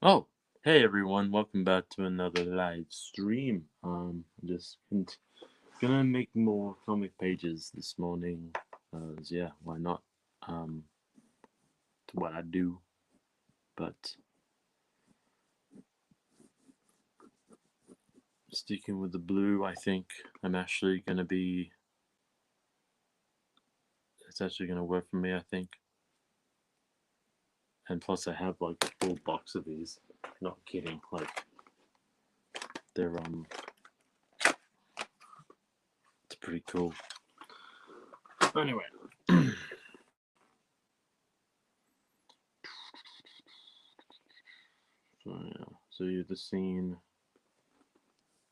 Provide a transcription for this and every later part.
Oh, hey everyone, welcome back to another live stream. Gonna make more comic pages this morning. Yeah, why not? It's what I do. But sticking with the blue, I think it's actually gonna work for me, I think. And plus I have like a full box of these. Not kidding, like they're it's pretty cool. Anyway. So you're the scene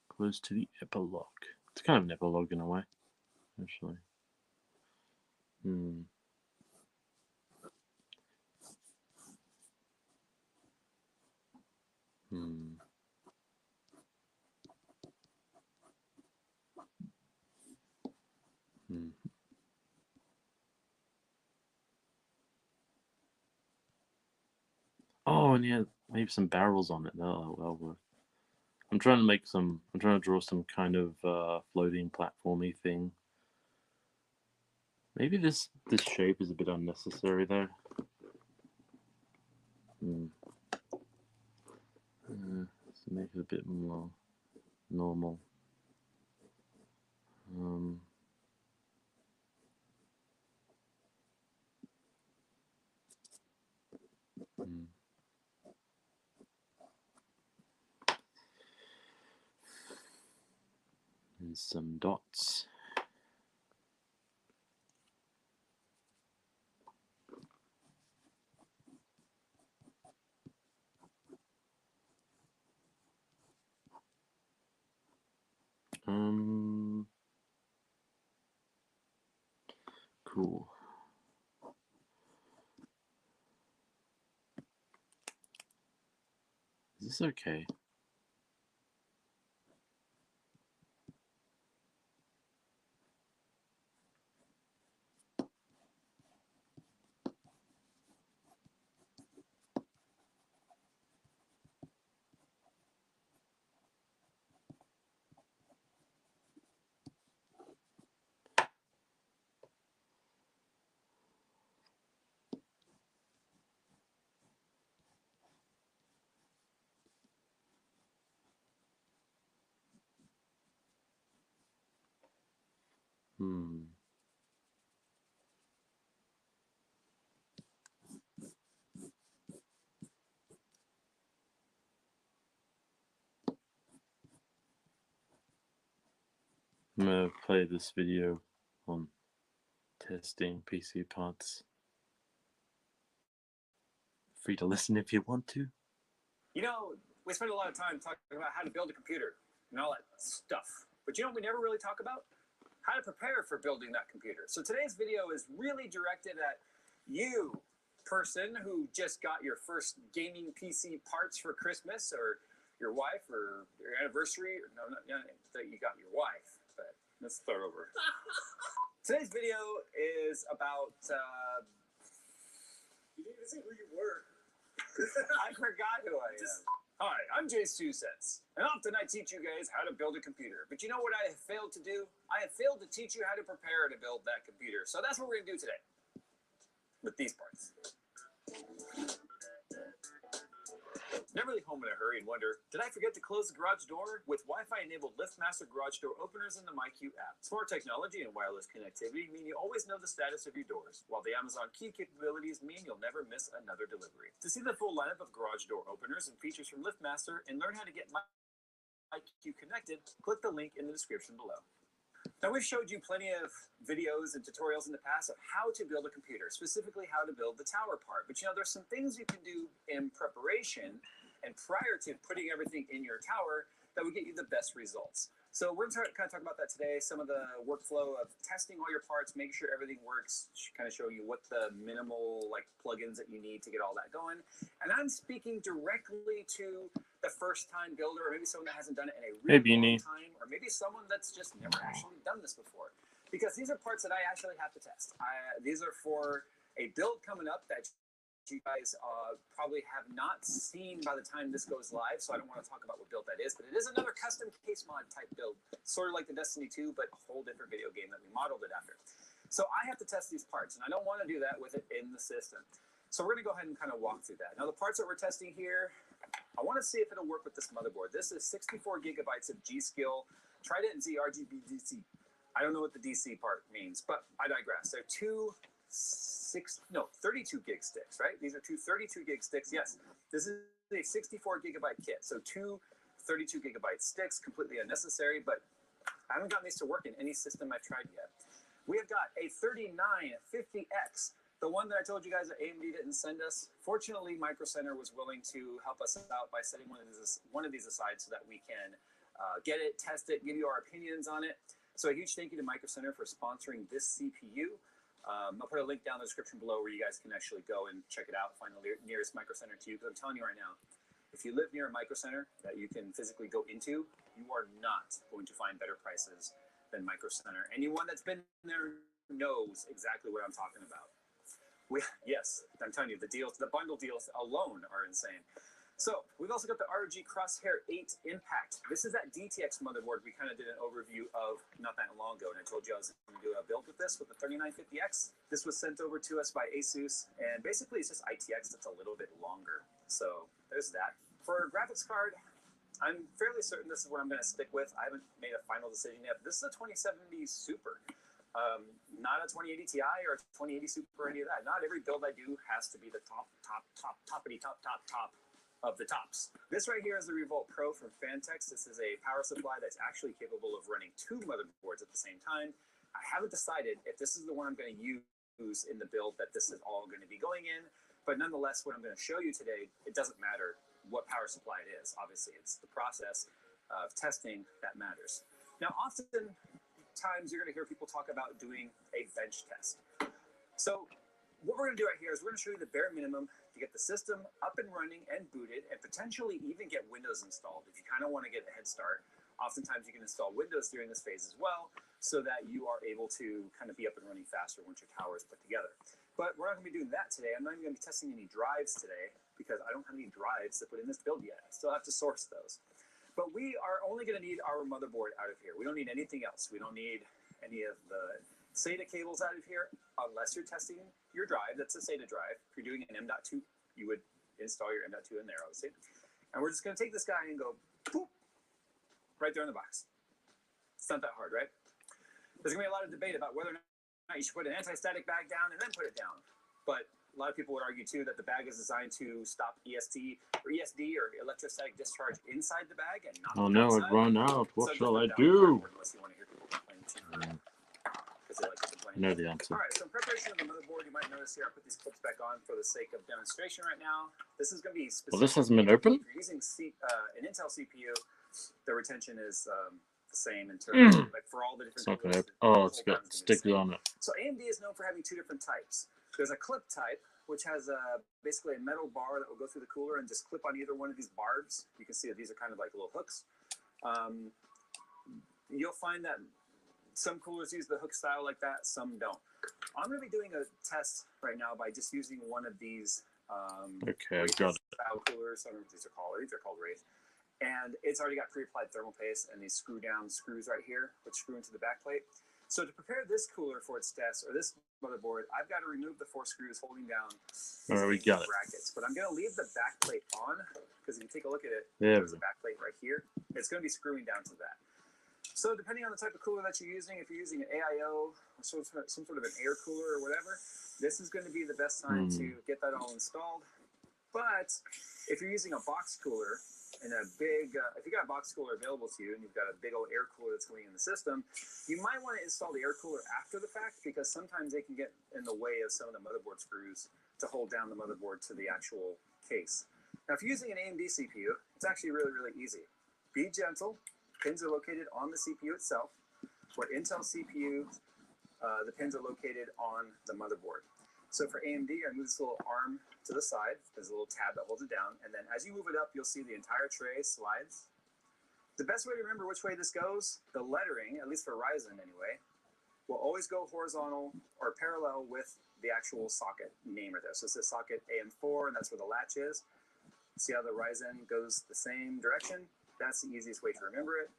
close to the epilogue. It's kind of an epilogue in a way, actually. Hmm. Hmm. Hmm. Oh, and yeah, maybe some barrels on it. That'll work. I'm trying to draw some kind of floating platformy thing. Maybe this shape is a bit unnecessary though. Hmm. Let's make it a bit more normal. Um. Hmm. And some dots. Um. Cool. Is this okay? Hmm. I'm gonna play this video on testing PC parts. Free to listen if you want to. You know, we spend a lot of time talking about how to build a computer and all that stuff. But you know what we never really talk about? How to prepare for building that computer. So today's video is really directed at you, person who just got your first gaming PC parts for Christmas, or your wife, or your anniversary. Or no, not that you got your wife, but let's start over. Today's video is about. You didn't even say who you were. I forgot who I am. Hi, I'm Jay's 2 Cents, and often I teach you guys how to build a computer. But you know what I have failed to do? I have failed to teach you how to prepare to build that computer. So that's what we're going to do today with these parts. Never leave home in a hurry and wonder, did I forget to close the garage door? With Wi-Fi enabled LiftMaster garage door openers in the MyQ app. Smart technology and wireless connectivity mean you always know the status of your doors, while the Amazon Key capabilities mean you'll never miss another delivery. To see the full lineup of garage door openers and features from LiftMaster and learn how to get MyQ connected, click the link in the description below. Now, we've showed you plenty of videos and tutorials in the past of how to build a computer, specifically how to build the tower part. But you know, there's some things you can do in preparation and prior to putting everything in your tower that would get you the best results. So we're going to kind of talk about that today, some of the workflow of testing all your parts, making sure everything works, kind of show you what the minimal like plugins that you need to get all that going. And I'm speaking directly to the first-time builder, or maybe someone that hasn't done it in a really long time, or maybe someone that's just never actually done this before. Because these are parts that I actually have to test. These are for a build coming up that you guys probably have not seen by the time this goes live, so I don't want to talk about what build that is, but it is another custom case mod type build, sort of like the Destiny 2, but a whole different video game that we modeled it after. So I have to test these parts, and I don't want to do that with it in the system. So we're going to go ahead and kind of walk through that. Now the parts that we're testing here, I want to see if it'll work with this motherboard. This is 64 gigabytes of G-Skill Trident Z RGB DC. I don't know what the DC part means, but I digress. They're 32 gig sticks, right? These are two 32 gig sticks. Yes, this is a 64 gigabyte kit. So two 32 gigabyte sticks, completely unnecessary, but I haven't gotten these to work in any system I've tried yet. We have got a 3950X, the one that I told you guys that AMD didn't send us. Fortunately, Micro Center was willing to help us out by setting one of these aside so that we can get it, test it, give you our opinions on it. So a huge thank you to Micro Center for sponsoring this CPU. I'll put a link down in the description below where you guys can actually go and check it out, find the nearest Micro Center to you. Because I'm telling you right now, if you live near a Micro Center that you can physically go into, you are not going to find better prices than Micro Center. Anyone that's been there knows exactly what I'm talking about. Yes, I'm telling you, the deals, the bundle deals alone are insane. So we've also got the ROG Crosshair 8 Impact. This is that DTX motherboard we kind of did an overview of not that long ago, and I told you I was going to do a build with this with the 3950X. This was sent over to us by Asus, and basically it's just ITX that's a little bit longer. So there's that. For a graphics card, I'm fairly certain this is what I'm going to stick with. I haven't made a final decision yet, but this is a 2070 Super. Not a 2080 Ti or a 2080 Super or any of that. Not every build I do has to be the top of the tops. This right here is the Revolt Pro from Fantex. This is a power supply that's actually capable of running two motherboards at the same time. I haven't decided if this is the one I'm going to use in the build that this is all going to be going in, but nonetheless, what I'm going to show you today, it doesn't matter what power supply it is. Obviously, it's the process of testing that matters. Now, oftentimes you're going to hear people talk about doing a bench test. So what we're going to do right here is we're going to show you the bare minimum to get the system up and running and booted and potentially even get Windows installed. If you kind of want to get a head start, oftentimes you can install Windows during this phase as well so that you are able to kind of be up and running faster once your tower is put together. But we're not going to be doing that today. I'm not even going to be testing any drives today because I don't have any drives to put in this build yet. I still have to source those. But we are only going to need our motherboard out of here. We don't need anything else. We don't need any of the SATA cables out of here unless you're testing your drive. That's a SATA drive. If you're doing an M.2, you would install your M.2 in there, obviously. And we're just going to take this guy and go, boop, right there in the box. It's not that hard, right? There's going to be a lot of debate about whether or not you should put an anti-static bag down and then put it down. But a lot of people would argue, too, that the bag is designed to stop ESD or electrostatic discharge inside the bag and not no, I've run out. What shall I do? Unless you want to hear people complain too much. I know the answer. All right, so in preparation of the motherboard, you might notice here I put these clips back on for the sake of demonstration right now. This is going to be specific. Well, this hasn't been open? If you're using an Intel CPU, the retention is the same in terms of, like, for all the different. It's not going to open. Oh, it's got stickers on it. So AMD is known for having two different types. There's a clip type, which has basically a metal bar that will go through the cooler and just clip on either one of these barbs. You can see that these are kind of like little hooks. You'll find that some coolers use the hook style like that, some don't. I'm going to be doing a test right now by just using one of these okay, I got it. style coolers. I don't know what these are called. I think they're called Wraith. And it's already got pre-applied thermal paste and these screw-down screws right here, which screw into the backplate. So to prepare this cooler for its test, or this motherboard, I've got to remove the 4 screws holding down we got it. brackets. But I'm going to leave the backplate on, because if you take a look at it, There's a backplate right here. It's going to be screwing down to that. So depending on the type of cooler that you're using, if you're using an AIO or some sort of an air cooler or whatever, this is going to be the best time to get that all installed. But if you're using a box cooler and a big, if you got a box cooler available to you and you've got a big old air cooler that's going in the system, you might want to install the air cooler after the fact because sometimes they can get in the way of some of the motherboard screws to hold down the motherboard to the actual case. Now, if you're using an AMD CPU, it's actually really, really easy. Be gentle. Pins are located on the CPU itself. For Intel CPU, the pins are located on the motherboard. So for AMD, I move this little arm to the side. There's a little tab that holds it down. And then as you move it up, you'll see the entire tray slides. The best way to remember which way this goes, the lettering, at least for Ryzen anyway, will always go horizontal or parallel with the actual socket name right there. So it says socket AM4, and that's where the latch is. See how the Ryzen goes the same direction? That's the easiest way to remember it.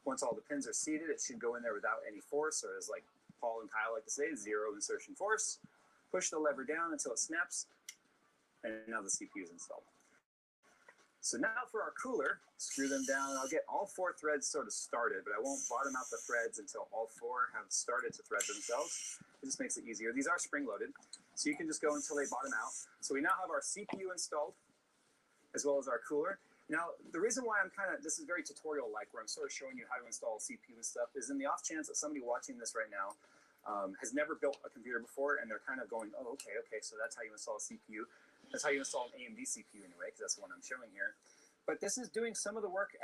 Once all the pins are seated, it should go in there without any force, or as like Paul and Kyle like to say, zero insertion force. Push the lever down until it snaps, and now the CPU is installed. So now for our cooler, screw them down. I'll get all 4 threads sort of started, but I won't bottom out the threads until all 4 have started to thread themselves. It just makes it easier. These are spring-loaded, so you can just go until they bottom out. So we now have our CPU installed, as well as our cooler. Now, the reason why this is very tutorial-like, where I'm sort of showing you how to install a CPU and stuff, is in the off chance that somebody watching this right now has never built a computer before, and they're kind of going, oh, okay, so that's how you install a CPU. That's how you install an AMD CPU anyway, because that's the one I'm showing here. But this is doing some of the work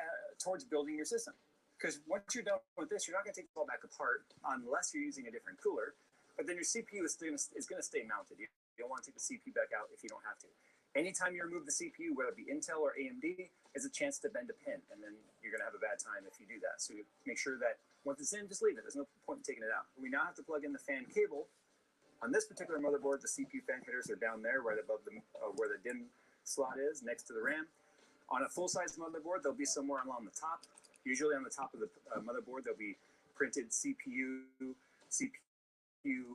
towards building your system. Because once you're done with this, you're not going to take it all back apart unless you're using a different cooler. But then your CPU is going to stay mounted. You don't want to take the CPU back out if you don't have to. Anytime you remove the CPU, whether it be Intel or AMD, is a chance to bend a pin, and then you're going to have a bad time if you do that. So make sure that once it's in, just leave it. There's no point in taking it out. We now have to plug in the fan cable. On this particular motherboard, the CPU fan headers are down there, right above where the DIMM slot is, next to the RAM. On a full-size motherboard, they'll be somewhere along the top. Usually on the top of the motherboard, there'll be printed CPU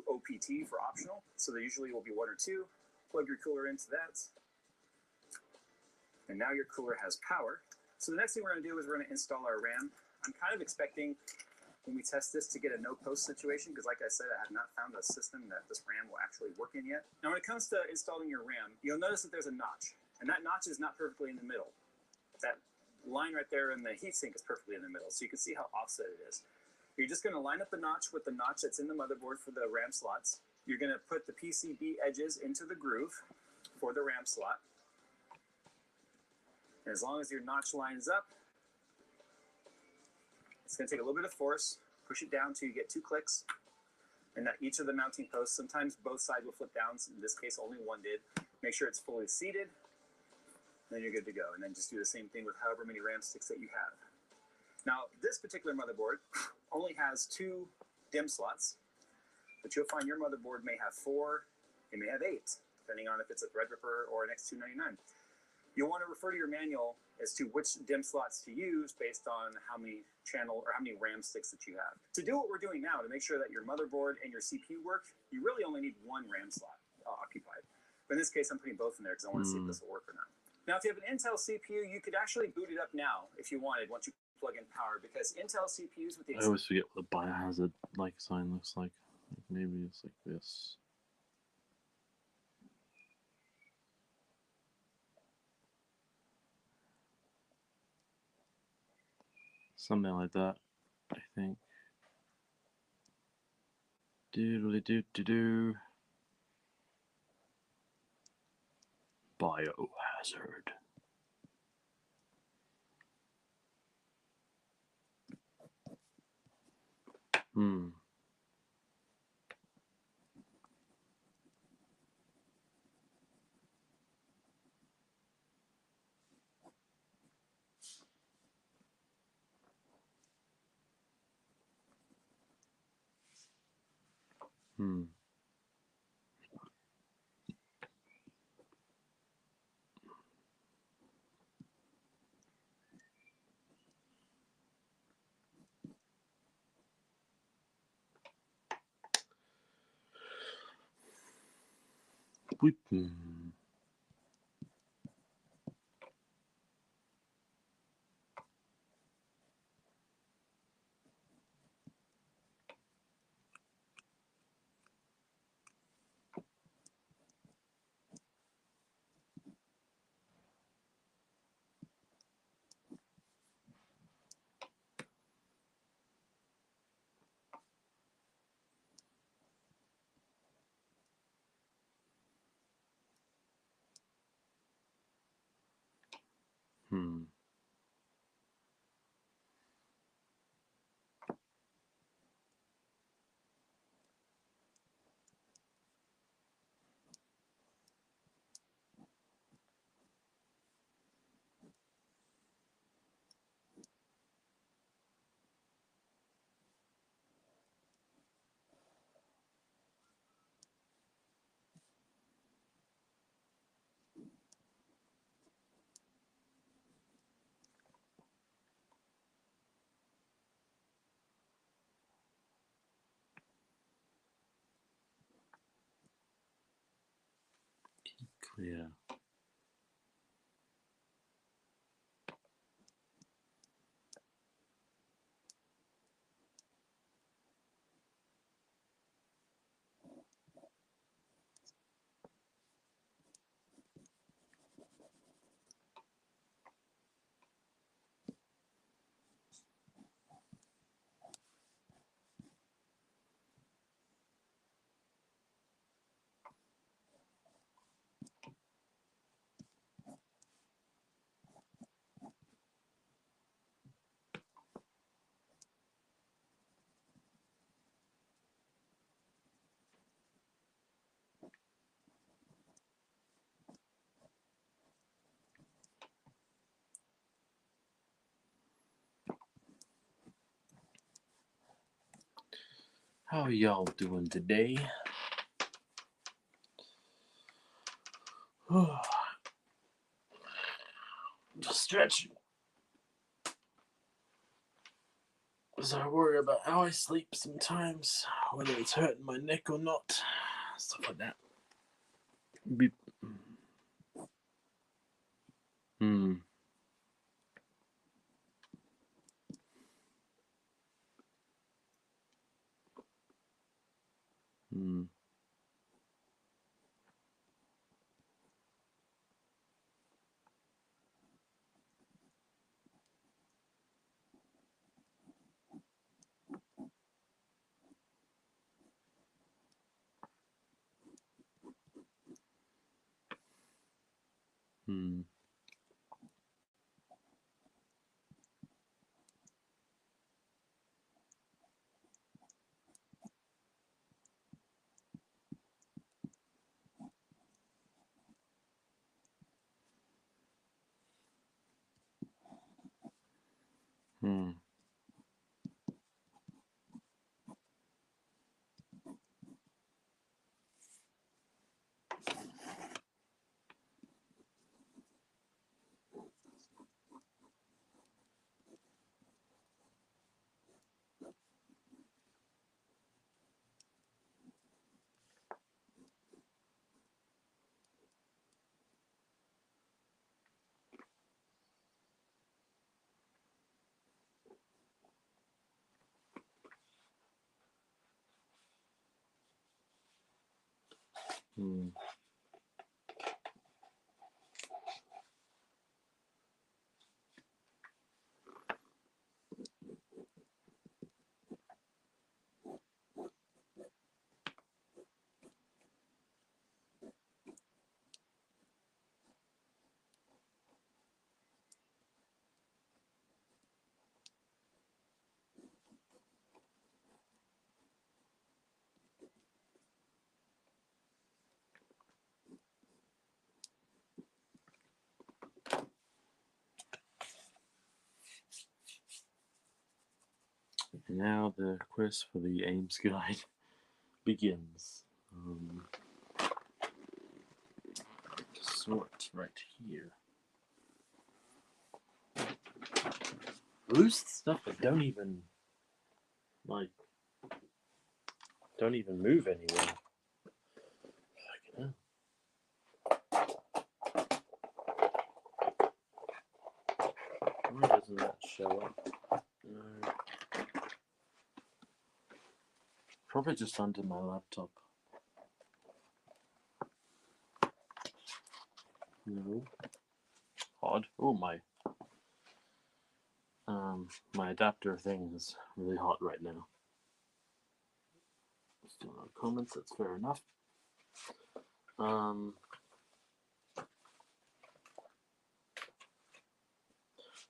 OPT for optional. So there usually will be 1 or 2. Plug your cooler into that. And now your cooler has power. So the next thing we're going to do is we're going to install our RAM. I'm kind of expecting, when we test this, to get a no-post situation, because like I said, I have not found a system that this RAM will actually work in yet. Now, when it comes to installing your RAM, you'll notice that there's a notch, and that notch is not perfectly in the middle. That line right there in the heatsink is perfectly in the middle, so you can see how offset it is. You're just going to line up the notch with the notch that's in the motherboard for the RAM slots. You're going to put the PCB edges into the groove for the RAM slot. And as long as your notch lines up, it's going to take a little bit of force. Push it down until you get 2 clicks. And that each of the mounting posts, sometimes both sides will flip down. So in this case, only one did. Make sure it's fully seated. And then you're good to go. And then just do the same thing with however many RAM sticks that you have. Now, this particular motherboard only has 2 DIMM slots. But you'll find your motherboard may have 4, it may have 8, depending on if it's a Threadripper or an X299. You'll want to refer to your manual as to which DIMM slots to use based on how many channel or how many RAM sticks that you have. To do what we're doing now, to make sure that your motherboard and your CPU work, you really only need 1 RAM slot occupied. But in this case, I'm putting both in there because I want to see if this will work or not. Now, if you have an Intel CPU, you could actually boot it up now if you wanted, once you plug in power, because Intel CPUs with the... I always forget what the biohazard sign looks like. Maybe it's like this. Something like that, I think. Doodly-doo-doo-doo. Biohazard. Hmm. Hmm. Boop. Hmm. Yeah. How are y'all doing today? Just stretching. As I worry about how I sleep sometimes, whether it's hurting my neck or not, stuff like that. Be- hmm. Hmm. Hmm. Hmm. Hmm. And now the quest for the Ames Guide begins. Sort right here. Loose stuff that don't even move anywhere. Fucking hell. Why doesn't that show up? No. Probably just under my laptop. No. Odd. Oh, my adapter thing is really hot right now. Still no comments, that's fair enough.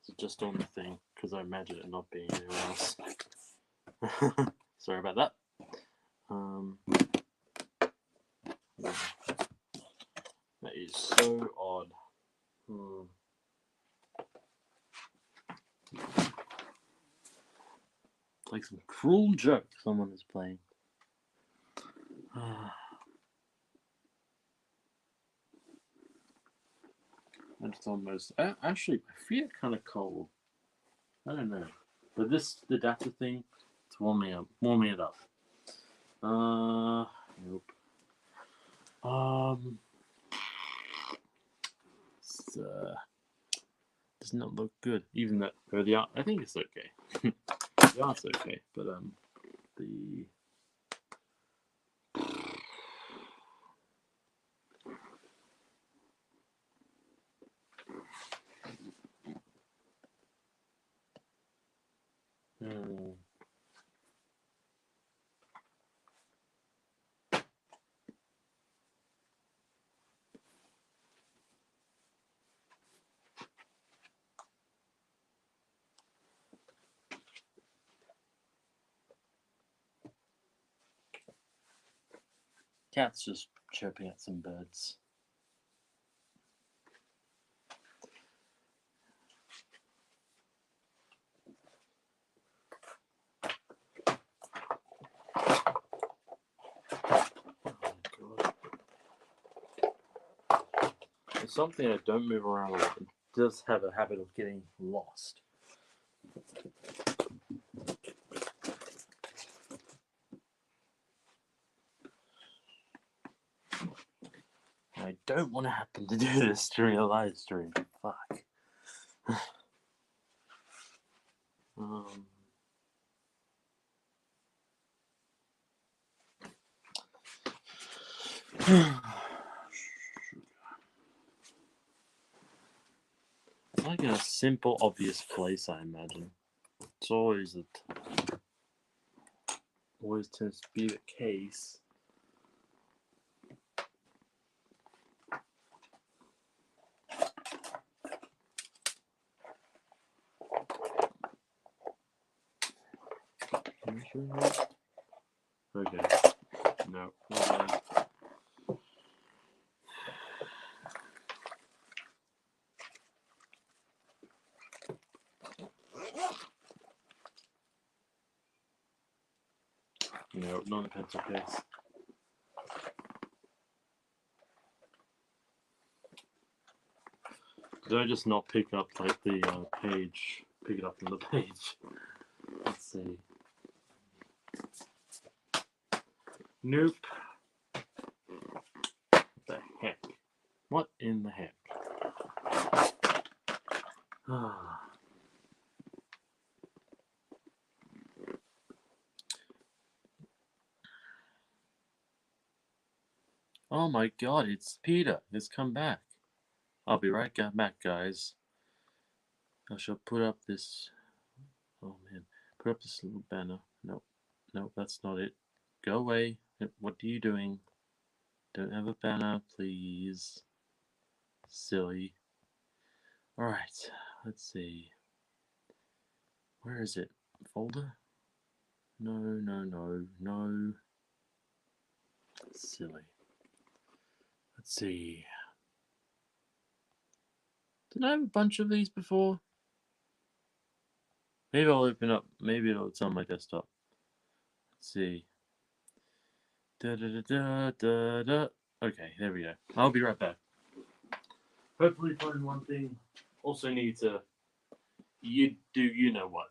So just on the thing, because I imagine it not being anywhere else. Sorry about that. That is so odd. It's like some cruel joke someone is playing. It's almost actually my feet are kind of cold. I don't know, but the adapter thing, it's warming it up. Nope. does not look good. Even that, or the art, I think it's okay. The art's okay, but the cat's just chirping at some birds. It's something I don't move around a lot. It does have a habit of getting lost. I don't want to happen to do this during a live stream. Fuck. It's like a simple, obvious place, I imagine. It's always tends to be the case. Okay. No. No, not a pencil case. Did I just not pick up like the page? Pick it up on the page. Let's see. Nope. What the heck? What in the heck? Oh my god, it's Peter. It's come back. I'll be right back, guys. I shall put up this. Oh man. Put up this little banner. Nope. Nope, that's not it. Go away. What are you doing? Don't have a banner, please. Silly. Alright, let's see. Where is it? Folder? No, no, no, no. Silly. Let's see. Did I have a bunch of these before? Maybe I'll open up. Maybe it's on my desktop. Let's see. Da da da da da da. Okay, there we go. I'll be right back. Hopefully, find one thing. Also, need to. You know what?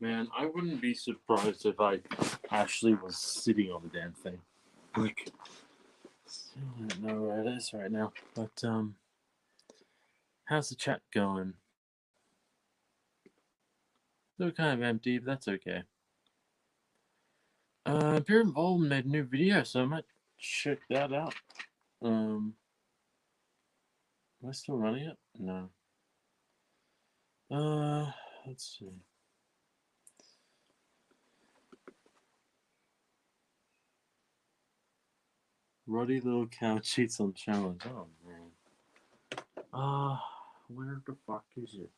Man, I wouldn't be surprised if I actually was sitting on the damn thing. Like, I don't know where it is right now. But, how's the chat going? They're kind of empty, but that's okay. Empyrean Vole made a new video, so I might check that out. Am I still running it? No. Let's see. Ruddy little cow cheats on challenge. Oh man. Where the fuck is it?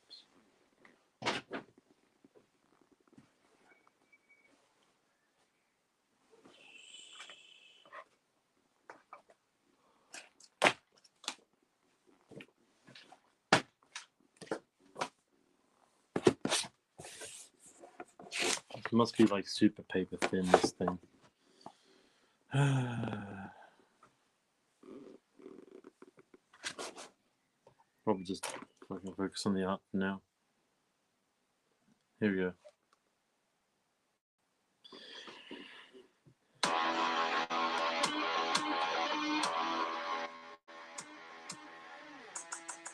It must be like super paper thin, this thing. Probably just fucking focus on the art for now. Here we go.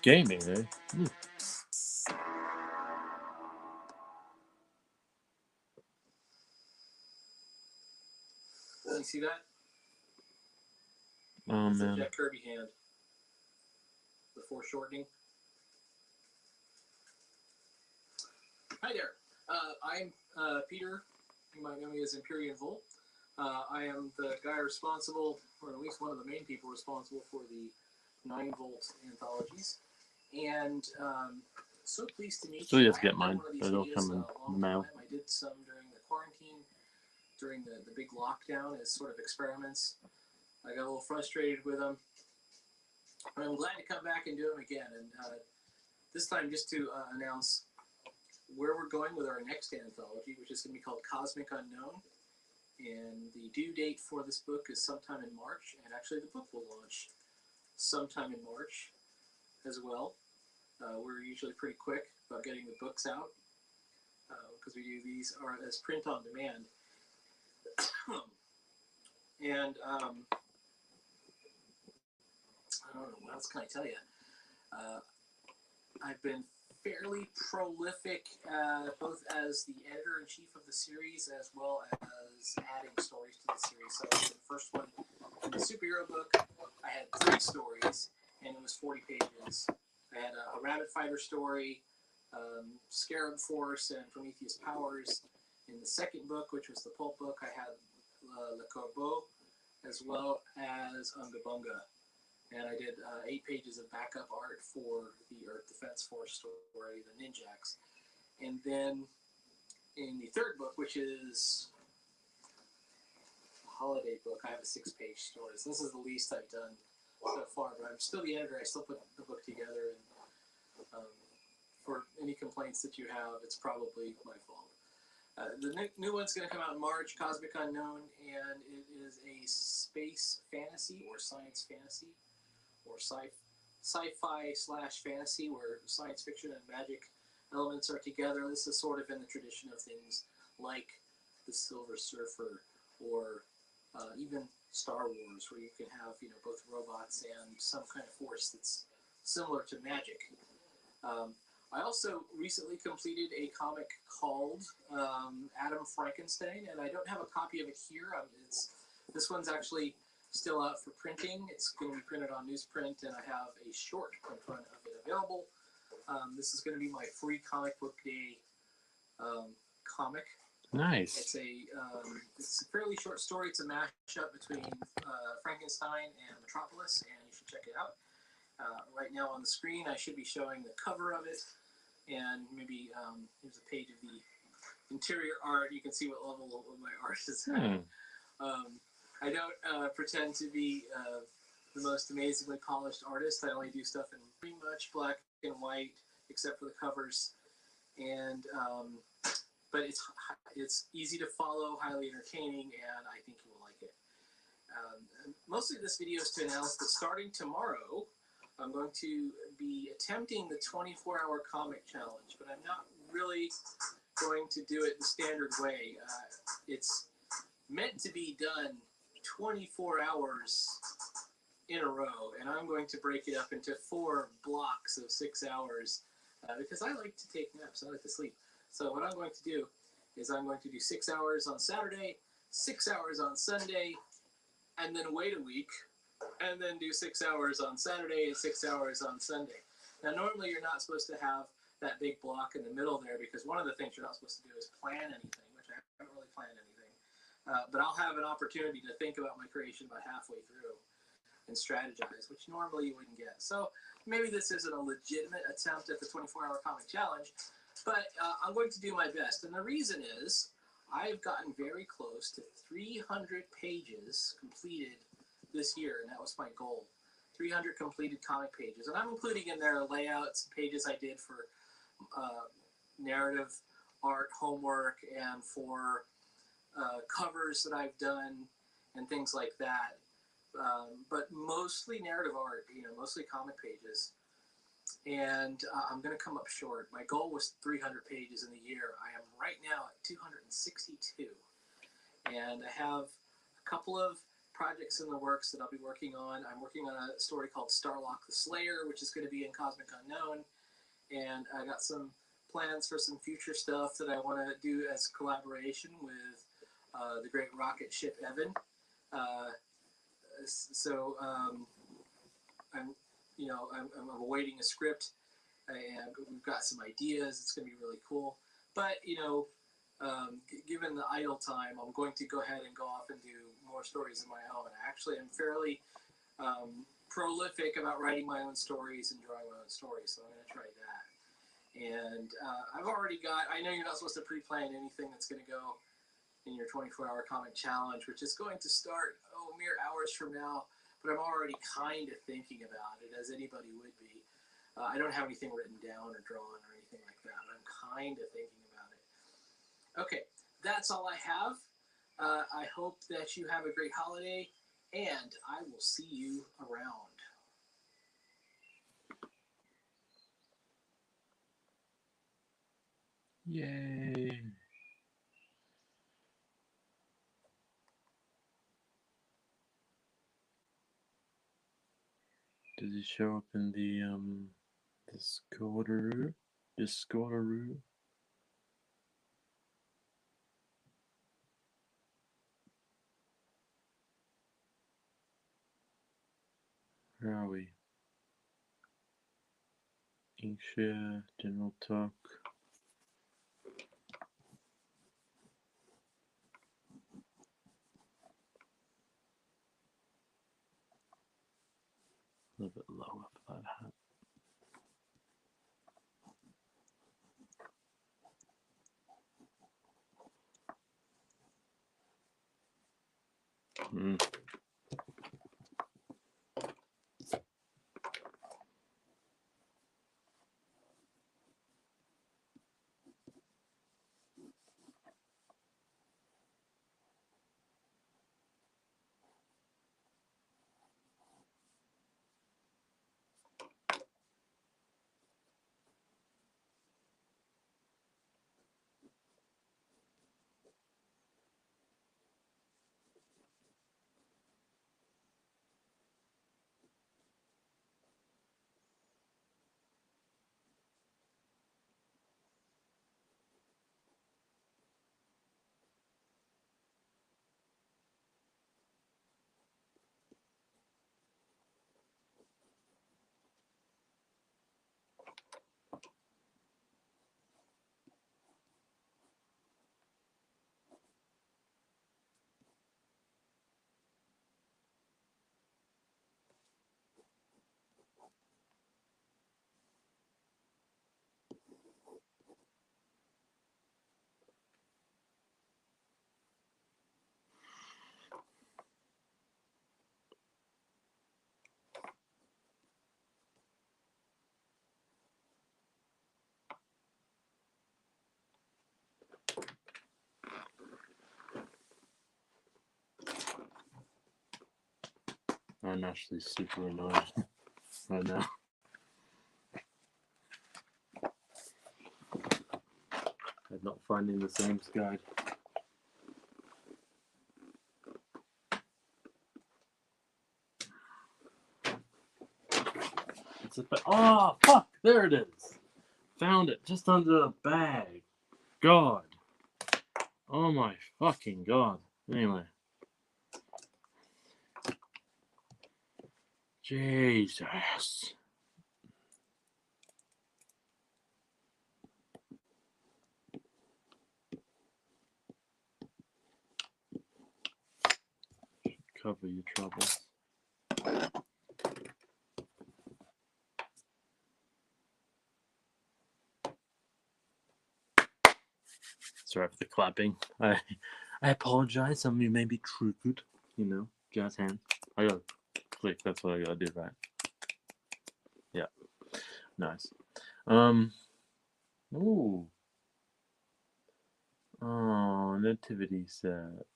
Gaming, eh? You see that? Oh It's man. a Jack Kirby hand. The foreshortening. Hi there. I'm Peter. You might know me as Empyrean Vole. I am the guy responsible, or at least one of the main people responsible for the 9-volt anthologies. And so pleased to meet Still you. yet to I get haven't done mine, one of these but it'll videos come in a the long mail. time. I did some during the quarantine, during the big lockdown as sort of experiments. I got a little frustrated with them. But I'm glad to come back and do them again. And this time just to announce where we're going with our next anthology, which is going to be called Cosmic Unknown. And the due date for this book is sometime in March. And actually the book will launch sometime in March as well. We're usually pretty quick about getting the books out because we do these are as print on demand. And I don't know, what else can I tell you? I've been fairly prolific, both as the editor-in-chief of the series as well as adding stories to the series. So the first one, in the superhero book, I had 3 stories, and it was 40 pages. I had a Rabbit Fighter story, Scarab Force, and Prometheus Powers. In the second book, which was the pulp book, I had Le Corbeau, as well as Unga Bunga. And I did 8 pages of backup art for the Earth Defense Force story, the Ninjaks. And then in the third book, which is a holiday book, I have a 6-page story. So this is the least I've done so far, but I'm still the editor. I still put the book together. And for any complaints that you have, it's probably my fault. The new one's going to come out in March, Cosmic Unknown, and it is a space fantasy or science fantasy, or sci-fi / fantasy, where science fiction and magic elements are together. This is sort of in the tradition of things like the Silver Surfer, or even Star Wars, where you can have both robots and some kind of force that's similar to magic. I also recently completed a comic called Adam Frankenstein, and I don't have a copy of it here. This one's actually still out for printing. It's going to be printed on newsprint, and I have a short print run of it available. This is going to be my free comic book day comic. Nice. It's a fairly short story. It's a mashup between Frankenstein and Metropolis, and you should check it out. Right now on the screen, I should be showing the cover of it, and maybe here's a page of the interior art. You can see what level of my art is at. I don't pretend to be the most amazingly polished artist. I only do stuff in pretty much black and white, except for the covers. And but it's easy to follow, highly entertaining, and I think you will like it. Mostly this video is to announce that starting tomorrow, I'm going to be attempting the 24-hour comic challenge, but I'm not really going to do it the standard way. It's meant to be done 24 hours in a row, and I'm going to break it up into 4 blocks of 6 hours because I like to take naps. I like to sleep. So what I'm going to do is I'm going to do 6 hours on Saturday, 6 hours on Sunday, and then wait a week, and then do 6 hours on Saturday and 6 hours on Sunday. Now, normally you're not supposed to have that big block in the middle there because one of the things you're not supposed to do is plan anything, which I haven't really planned anything. But I'll have an opportunity to think about my creation about halfway through and strategize, which normally you wouldn't get. So maybe this isn't a legitimate attempt at the 24-hour comic challenge, but I'm going to do my best. And the reason is I've gotten very close to 300 pages completed this year, and that was my goal. 300 completed comic pages. And I'm including in there layouts, pages I did for narrative art homework and for covers that I've done and things like that. But mostly narrative art, mostly comic pages. And I'm going to come up short. My goal was 300 pages in a year. I am right now at 262. And I have a couple of projects in the works that I'll be working on. I'm working on a story called Starlock the Slayer, which is going to be in Cosmic Unknown. And I got some plans for some future stuff that I want to do as collaboration with the great rocket ship Evan. I'm awaiting a script, and we've got some ideas. It's going to be really cool. But given the idle time, I'm going to go ahead and go off and do more stories of my own. Actually, I'm fairly prolific about writing my own stories and drawing my own stories, so I'm going to try that. And I've already got, I know you're not supposed to pre-plan anything that's going to go in your 24-hour comic challenge, which is going to start, mere hours from now, but I'm already kind of thinking about it, as anybody would be. I don't have anything written down or drawn or anything like that, but I'm kind of thinking about it. Okay, that's all I have. I hope that you have a great holiday, and I will see you around. Yay! Does he show up in the Discorderoo? Discorderoo? Where are we? Inkshare, General Talk. A little bit lower for that hat. I'm actually super annoyed right now. I not finding the Sam's guide. It's a oh fuck! There it is. Found it just under the bag. God. Oh my fucking god. Anyway. Jesus. Cover your troubles. Sorry for the clapping. I apologize. Some of you may be triggered. You know, jazz hands. I gotta click. That's what I gotta do, right? Yeah. Nice. Ooh. Oh, nativity set.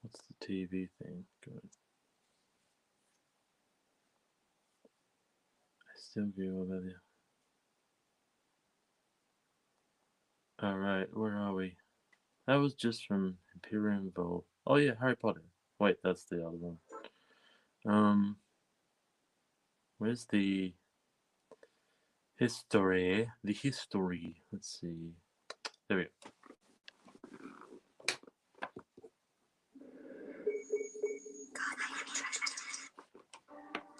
What's the TV thing? Good. I still go over there. Alright, where are we? That was just from Empyrean Vole. Oh yeah, Harry Potter. Wait, that's the other one. Where's the history? The history. Let's see. There we go.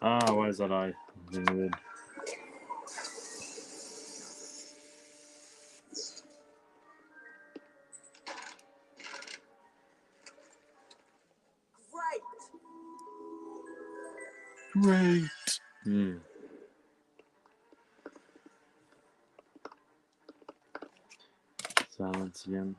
Ah, why is that eye? Weird. Great. Silence again.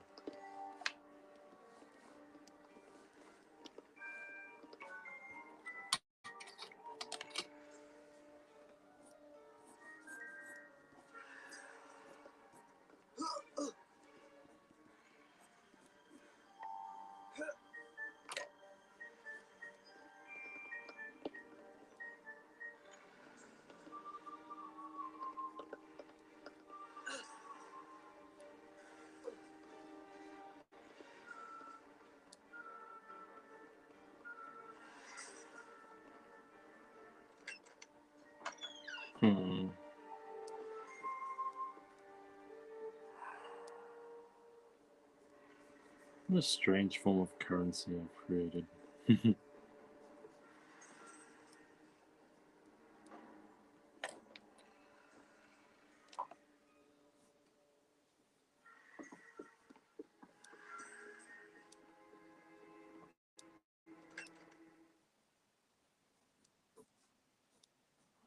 What a strange form of currency I've created. I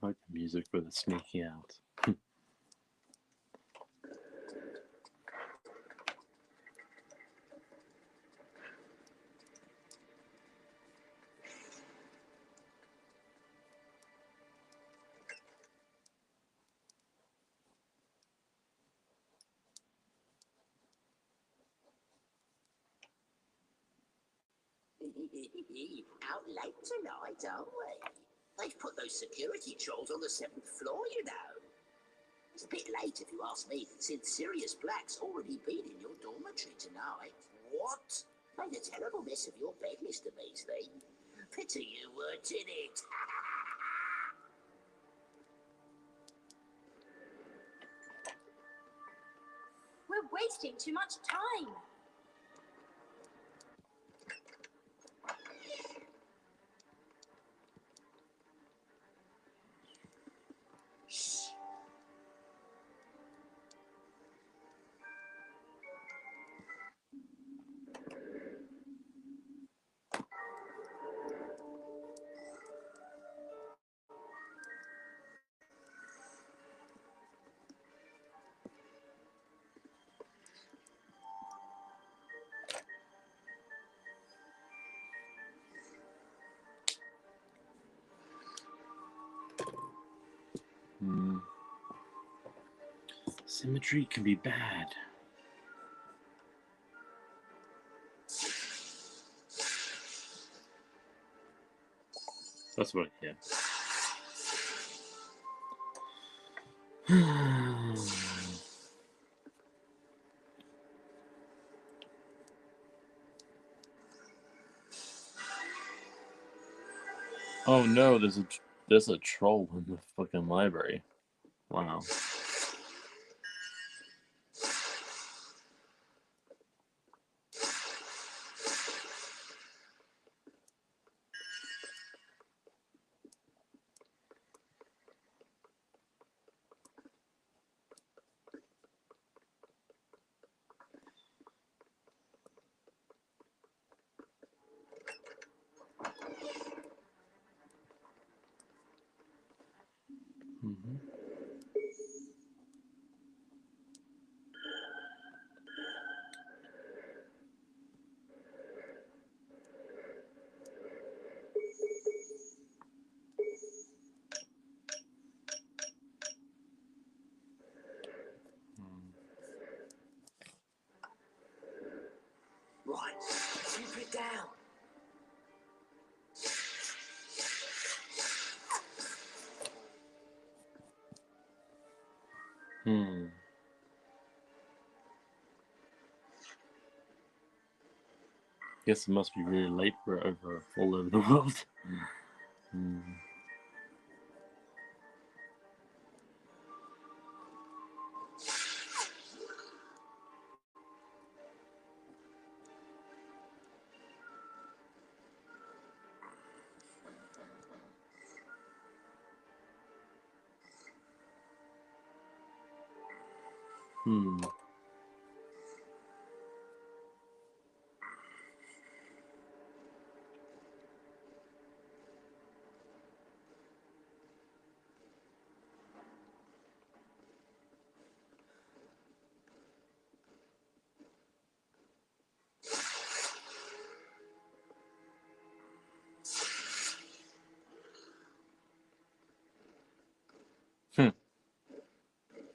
like the music, but it's sneaking out. Out late tonight, aren't we? They've put those security trolls on the 7th floor, you know. It's a bit late if you ask me, since Sirius Black's already been in your dormitory tonight. What? Made a terrible mess of your bed, Mr. Beasley. Pity you weren't in it. We're wasting too much time. Symmetry can be bad. That's what I hear. Oh no, there's a troll in the fucking library. Wow. Mm-hmm. Right, keep it down. Hmm. Guess it must be really late for all over the world. Hmm. Hmm. Hmm.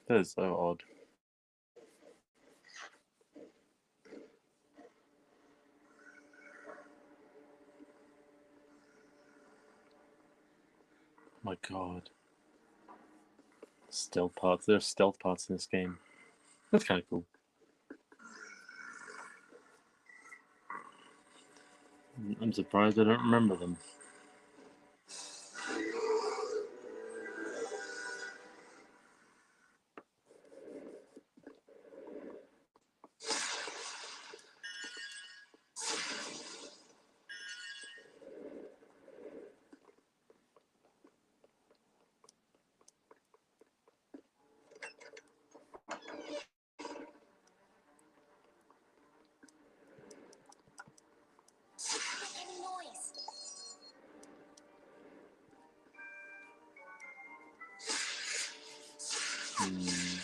That is so odd. My god. Stealth parts. There's stealth parts in this game. That's kind of cool. I'm surprised I don't remember them. Any noise? Hmm.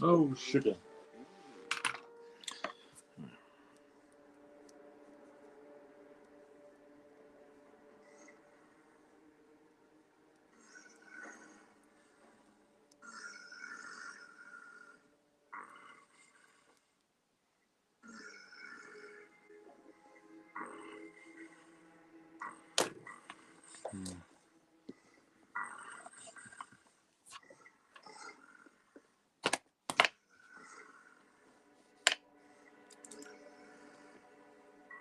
Oh, sugar. Hmm.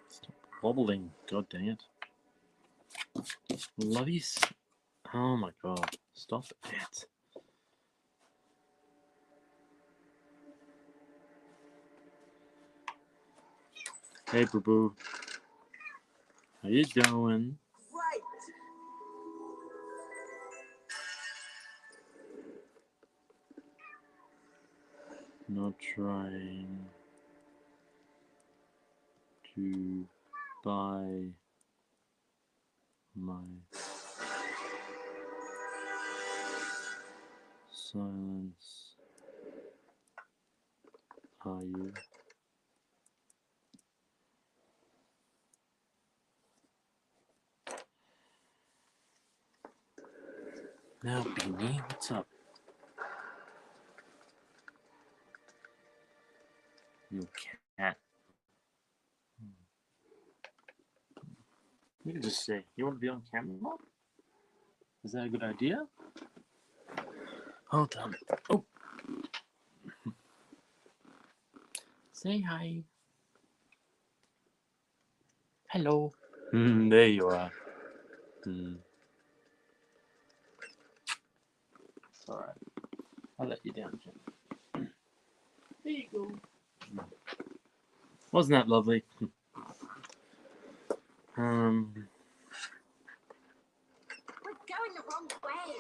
Stop wobbling. God dang it. Lovies. Oh my god. Stop it. Hey, boo boo. How you doing? Right. Not trying to buy my silence, are you? Now, Beanie, what's up? You cat. You can just say, you want to be on camera? Is that a good idea? Hold on. Oh. Say hi. Hello. There you are. Alright. I'll let you down, Jim. There you go. Wasn't that lovely? We're going the wrong way.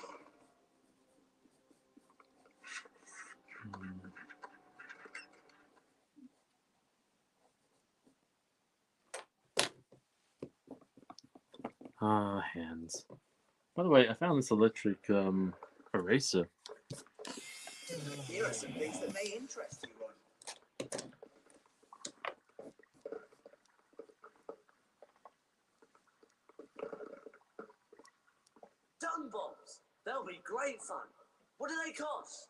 Hands. By the way, I found this electric eraser. Here are some things that may interest you, Ron. Dung bombs. They'll be great fun. What do they cost?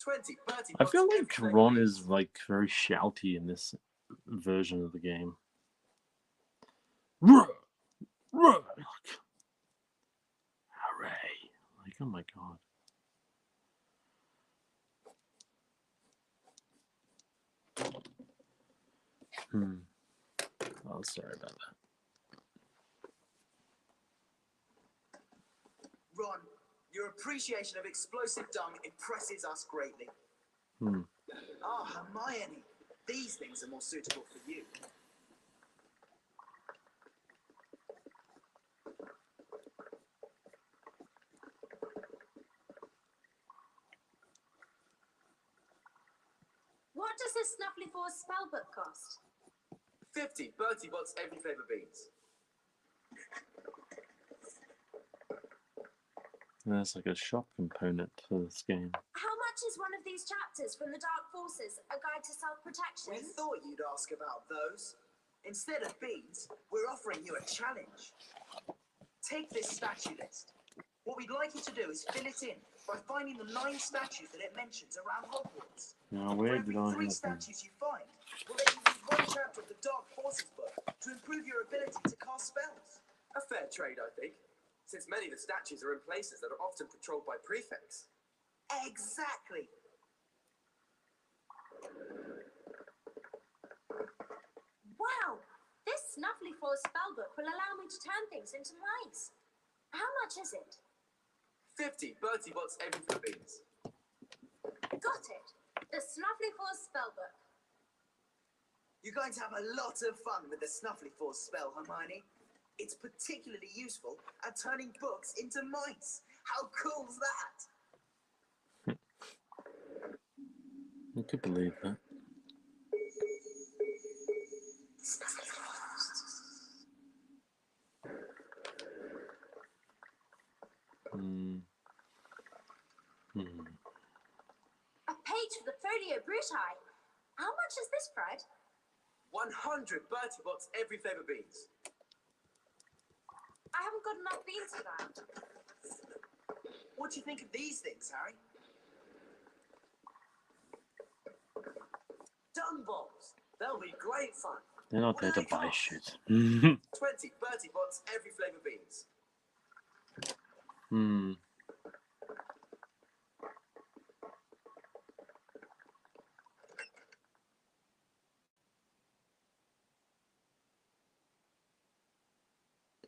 20, 30 I feel bucks like every Ron day. is like very shouty in this version of the game. Ruh! Ruh! Hooray! Like, oh my god. Oh, sorry about that. Ron, your appreciation of explosive dung impresses us greatly. Hermione, these things are more suitable for you. What does this Snuffly Force spellbook cost? 50 Bertie Bott's every flavour beans. There's like a shop component to this game. How much is one of these chapters from the Dark Forces, A Guide to Self-Protection? We thought you'd ask about those. Instead of beans, we're offering you a challenge. Take this statue list. What we'd like you to do is fill it in by finding the 9 statues that it mentions around Hogwarts. Now, For where every did I 3 have them? statues you find, we'll let you read 1 chapter of the Dark Forces book to improve your ability to cast spells. A fair trade, I think, since many of the statues are in places that are often patrolled by prefects. Exactly. Wow! This Snuffly Force spellbook will allow me to turn things into mice. How much is it? 50 Bertie Bott's every flavour beans. Got it. The Snuffly Force spellbook. You're going to have a lot of fun with the Snuffly Force spell, Hermione. It's particularly useful at turning books into mice. How cool's that? I could believe that. A page for the Folio Bruti. How much is this, Fred? 100 Bertie Bott's every flavour beans. I haven't got enough beans for that. What do you think of these things, Harry? Dung bombs. They'll be great fun. They're not What there do to they buy cost? shit. 20 Bertie Bott's every flavour beans.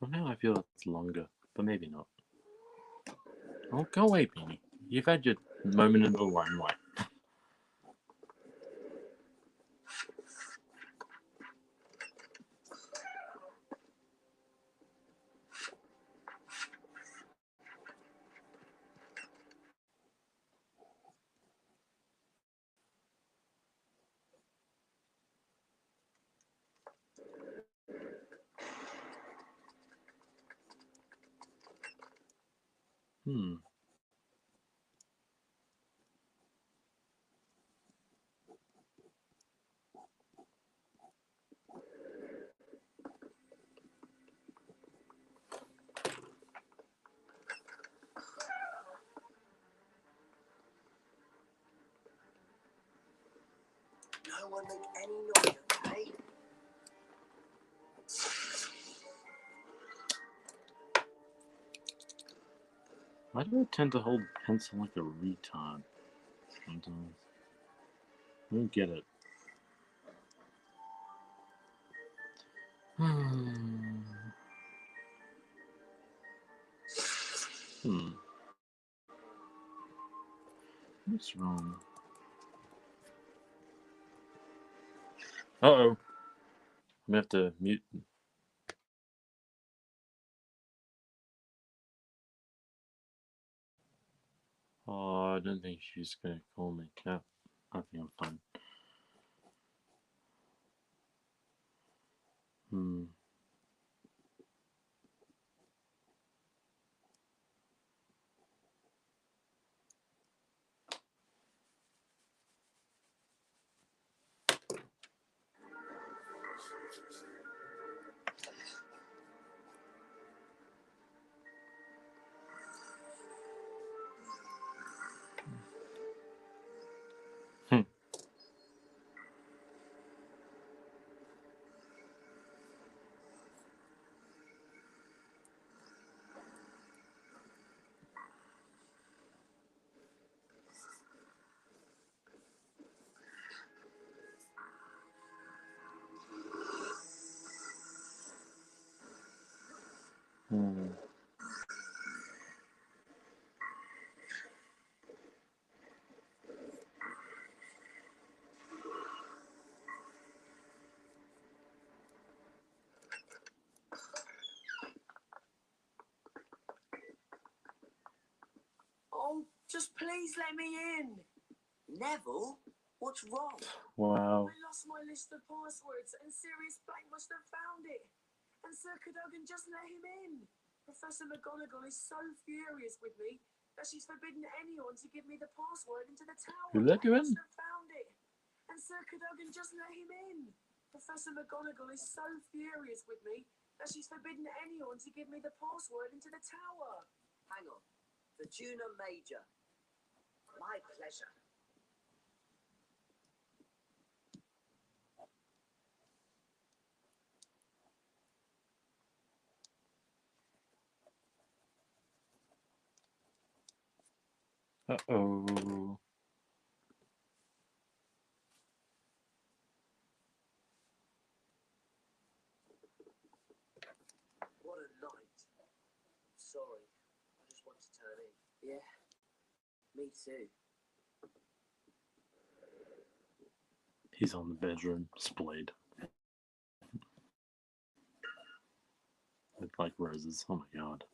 Somehow I feel it's longer, but maybe not. Oh, go away, Beanie. You've had your moment in the limelight. No one make any noise, okay? Why do I tend to hold the pencil like a retard sometimes? I don't get it. What's wrong? Uh-oh. I'm gonna have to mute. Oh, I don't think she's gonna call me. No, I think I'm fine. Oh, just please let me in. Neville, what's wrong? Wow. I lost my list of passwords and Sirius Black must have found it. And Sir Cadogan just let him in. Professor McGonagall is so furious with me that she's forbidden anyone to give me the password into the tower. Who let you in? Must have found it. And Sir Cadogan just let him in. Professor McGonagall is so furious with me that she's forbidden anyone to give me the password into the tower. Hang on. Fortuna Major. My pleasure. Uh-oh. What a night. Sorry. I just want to turn in. Yeah. Me too. He's on the bedroom, splayed. With like roses. Oh my god.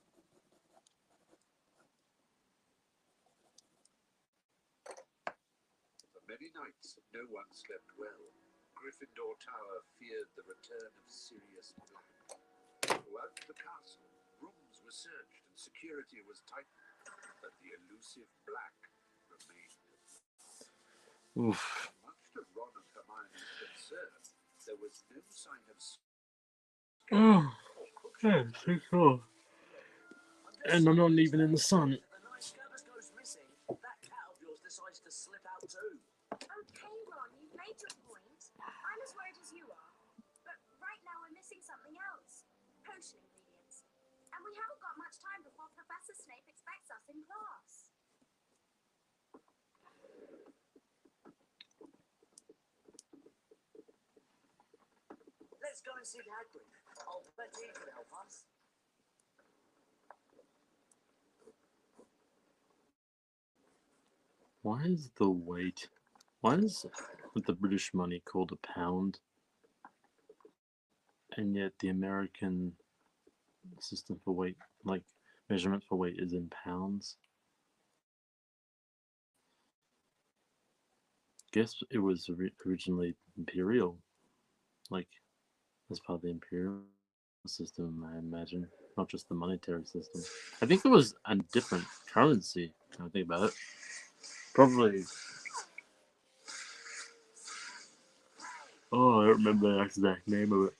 For many nights, no one slept well. Gryffindor Tower feared the return of Sirius Black. Throughout the castle, rooms were searched and security was tightened, but the elusive Black remained. Oof. Much to Ron and Hermione's concern, there was no sign of Oh, yeah, so cool. And I'm not even in the sun. If a nice Scabbers goes missing, that cat of yours decides to slip out too. Okay, Ron, you've made your point. I'm as worried as you are. But right now we're missing something else. Potion ingredients. And we haven't got much time before Professor Snape expects us in class. Let's go and see Hagrid. I'll bet he can help us. Why is the weight? Why is with the British money called a pound? And yet the American system for weight, like measurement for weight, is in pounds? Guess it was originally imperial, like as part of the imperial system, I imagine, not just the monetary system. I think it was a different currency. When I think about it, probably. Oh, I don't remember the exact name of it.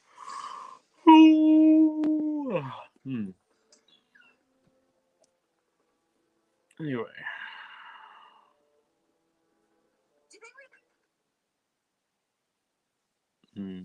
Anyway. Hmm.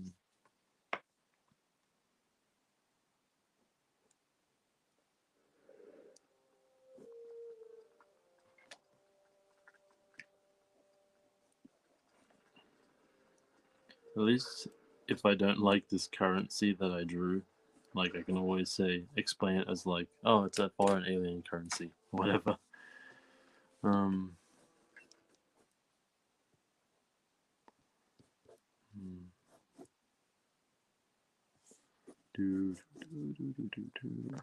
At least if I don't like this currency that I drew, like I can always say, explain it as like, oh, it's a foreign alien currency, whatever. Um. hmm. Do, do, do, do, do, do.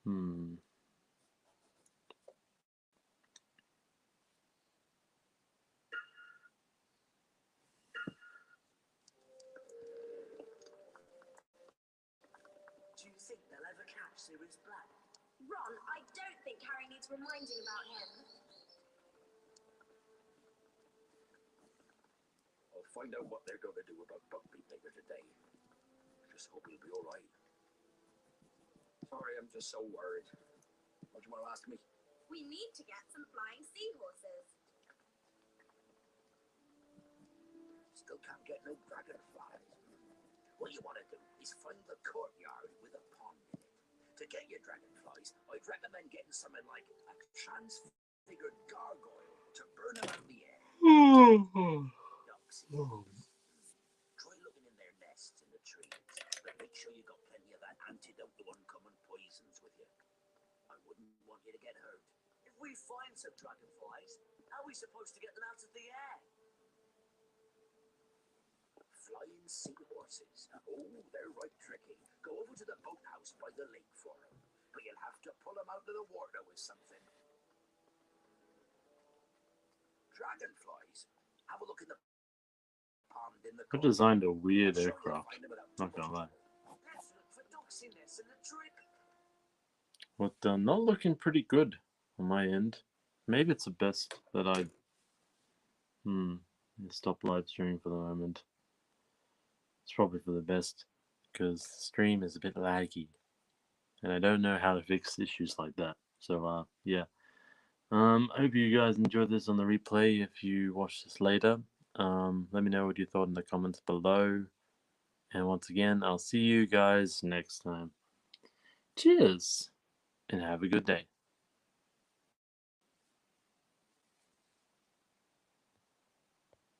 Hmm. Do you think they'll ever catch Sirius Black? Ron, I don't think Harry needs reminding about him. I'll find out what they're going to do about Buckbeak later today. Just hope he'll be all right. Sorry, I'm just so worried. What do you want to ask me? We need to get some flying seahorses. Still can't get no dragonflies. What you want to do is find the courtyard with a pond in it. To get your dragonflies, I'd recommend getting something like a transfigured gargoyle to burn them out the air. Ducks, yes. Try looking in their nests in the trees, but make sure you got plenty of that antidote to uncommon poisons with you. I wouldn't want you to get hurt. If we find some dragonflies, how are we supposed to get them out of the air? Flying seahorses. Oh, they're right tricky. Go over to the boathouse by the lake for them, but you'll have to pull them out of the water with something. Dragonflies. Have a look in the pond in the I corner. designed a weird I'm sure you'll aircraft. find them without Not too gonna much lie. trouble. Let's look for ducks in this and the trip. But not looking pretty good on my end. Maybe it's the best that I stop live streaming for the moment. It's probably for the best because the stream is a bit laggy, and I don't know how to fix issues like that. So yeah. I hope you guys enjoyed this on the replay. If you watch this later, let me know what you thought in the comments below. And once again, I'll see you guys next time. Cheers, and have a good day.